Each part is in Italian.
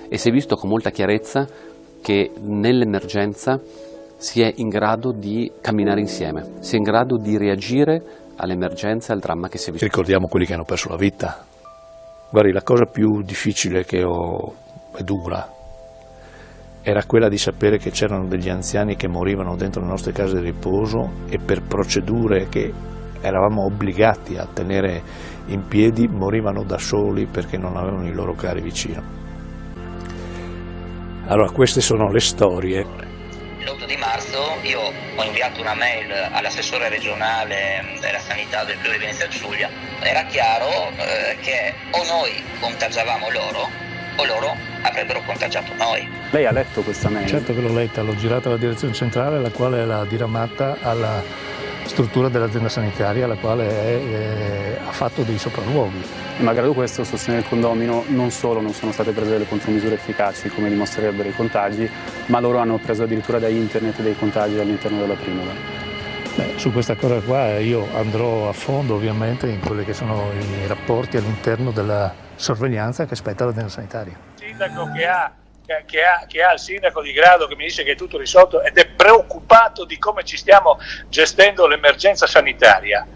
e si è visto con molta chiarezza che nell'emergenza si è in grado di camminare insieme, si è in grado di reagire all'emergenza e al dramma che si è visto. Ricordiamo quelli che hanno perso la vita. Guardi, la cosa più difficile che ho e dura era quella di sapere che c'erano degli anziani che morivano dentro le nostre case di riposo e per procedure che eravamo obbligati a tenere in piedi morivano da soli perché non avevano i loro cari vicino. Allora queste sono le storie. L'8 di marzo io ho inviato una mail all'assessore regionale della sanità del Friuli Venezia Giulia. Era chiaro che o noi contagiavamo loro o loro avrebbero contagiato noi. Lei ha letto questa mail? Certo che l'ho letta, l'ho girata alla direzione centrale, la quale l'ha diramata alla struttura dell'azienda sanitaria, alla quale ha fatto dei sopralluoghi. E malgrado questo sostiene il condomino non solo non sono state prese delle contromisure efficaci come dimostrerebbero i contagi, ma loro hanno preso addirittura da internet dei contagi all'interno della Primola. Su questa cosa qua io andrò a fondo ovviamente in quelli che sono i rapporti all'interno della sorveglianza che spetta all'azienda sanitaria. Il sindaco che ha il sindaco di grado che mi dice che è tutto risolto ed è preoccupato di come ci stiamo gestendo l'emergenza sanitaria.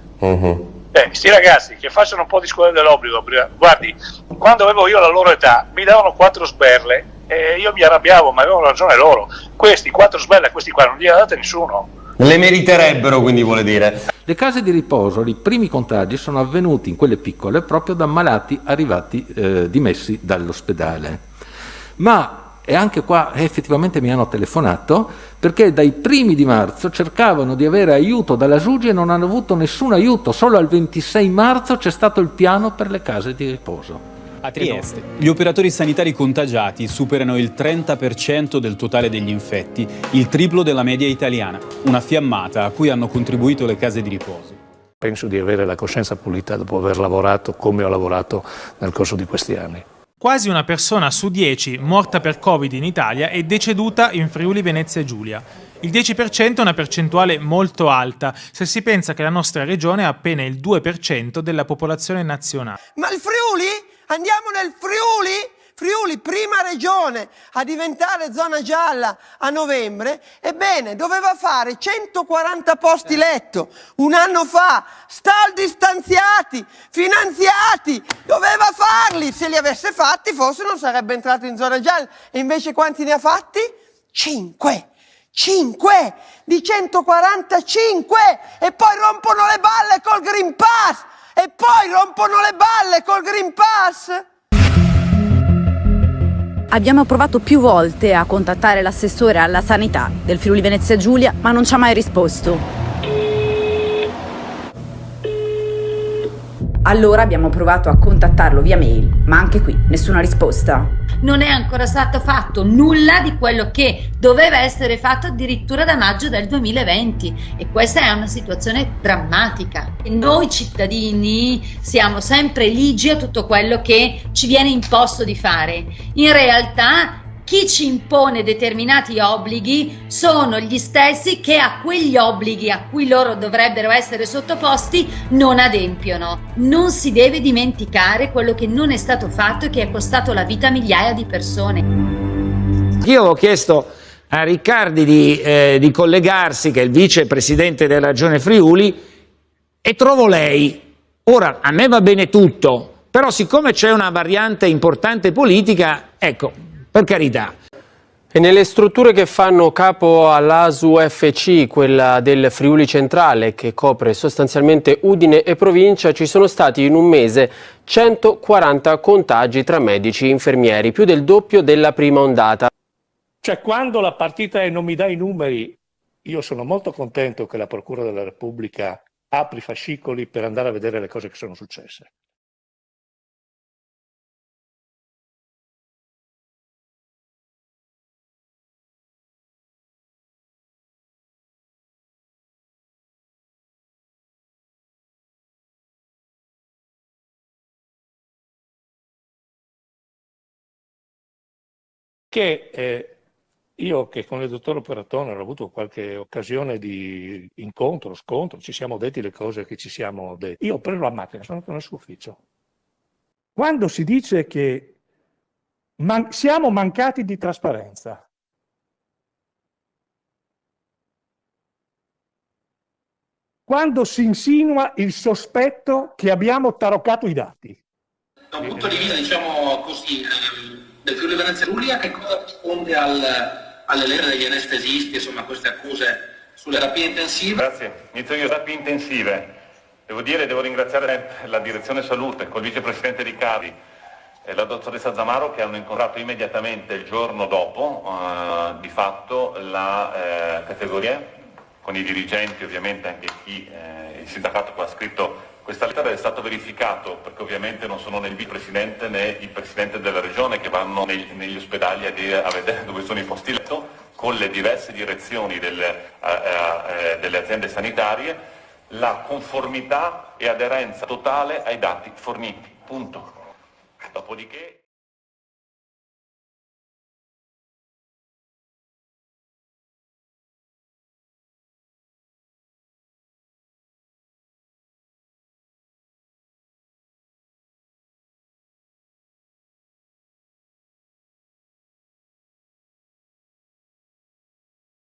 Sti ragazzi che facciano un po' di scuola dell'obbligo, guardi, quando avevo io la loro età mi davano 4 sberle e io mi arrabbiavo, ma avevano ragione loro. Questi 4 sberle a questi qua non li ha date nessuno. Le meriterebbero, quindi vuole dire. Le case di riposo, i primi contagi sono avvenuti in quelle piccole proprio da malati arrivati dimessi dall'ospedale. Ma e anche qua effettivamente mi hanno telefonato perché dai primi di marzo cercavano di avere aiuto dalla SUGI e non hanno avuto nessun aiuto, solo al 26 marzo c'è stato il piano per le case di riposo. A Trieste, gli operatori sanitari contagiati superano il 30% del totale degli infetti, il triplo della media italiana, una fiammata a cui hanno contribuito le case di riposo. Penso di avere la coscienza pulita dopo aver lavorato come ho lavorato nel corso di questi anni. Quasi una persona su 10 morta per Covid in Italia è deceduta in Friuli Venezia Giulia. Il 10% è una percentuale molto alta, se si pensa che la nostra regione ha appena il 2% della popolazione nazionale. Ma il Friuli? Andiamo nel Friuli? Friuli, prima regione a diventare zona gialla a novembre, ebbene doveva fare 140 posti letto un anno fa, soldi stanziati, finanziati, doveva farli, se li avesse fatti forse non sarebbe entrato in zona gialla, e invece quanti ne ha fatti? 5 di 145, e poi rompono le balle col Green Pass, Abbiamo provato più volte a contattare l'assessore alla sanità del Friuli Venezia Giulia, ma non ci ha mai risposto. Allora abbiamo provato a contattarlo via mail, ma anche qui nessuna risposta. Non è ancora stato fatto nulla di quello che doveva essere fatto addirittura da maggio del 2020, e questa è una situazione drammatica. E noi cittadini siamo sempre ligi a tutto quello che ci viene imposto di fare. In realtà chi ci impone determinati obblighi sono gli stessi che a quegli obblighi a cui loro dovrebbero essere sottoposti non adempiono. Non si deve dimenticare quello che non è stato fatto e che è costato la vita a migliaia di persone. Io ho chiesto a Riccardi di collegarsi, che è il vicepresidente della Regione Friuli, e trovo lei. Ora, a me va bene tutto, però siccome c'è una variante importante politica, ecco, per carità. E nelle strutture che fanno capo all'ASUFC, quella del Friuli Centrale, che copre sostanzialmente Udine e provincia, ci sono stati in un mese 140 contagi tra medici e infermieri, più del doppio della prima ondata. Cioè, quando la partita è non mi dai i numeri, io sono molto contento che la Procura della Repubblica apri fascicoli per andare a vedere le cose che sono successe. Che io, che con il dottor Operatone ho avuto qualche occasione di incontro, scontro, ci siamo detti le cose che ci siamo detti. Io ho preso la macchina, sono andato nel suo ufficio. Quando si dice che siamo mancati di trasparenza. Quando si insinua il sospetto che abbiamo taroccato i dati. Da un punto di vista, diciamo così, del Friuli Venezia Giulia, che cosa risponde alle lettere degli anestesisti, insomma, queste accuse sulle terapie intensive? Grazie. Inizio io, terapie intensive. Devo ringraziare la direzione salute col vicepresidente Riccardi e la dottoressa Zamaro, che hanno incontrato immediatamente il giorno dopo, di fatto, la categoria, con i dirigenti, ovviamente anche il sindacato che ha scritto questa lettera. È stato verificato, perché ovviamente non sono né il vicepresidente né il presidente della regione che vanno negli ospedali a vedere dove sono i posti letto, con le diverse direzioni delle aziende sanitarie, la conformità e aderenza totale ai dati forniti. Punto. Dopodiché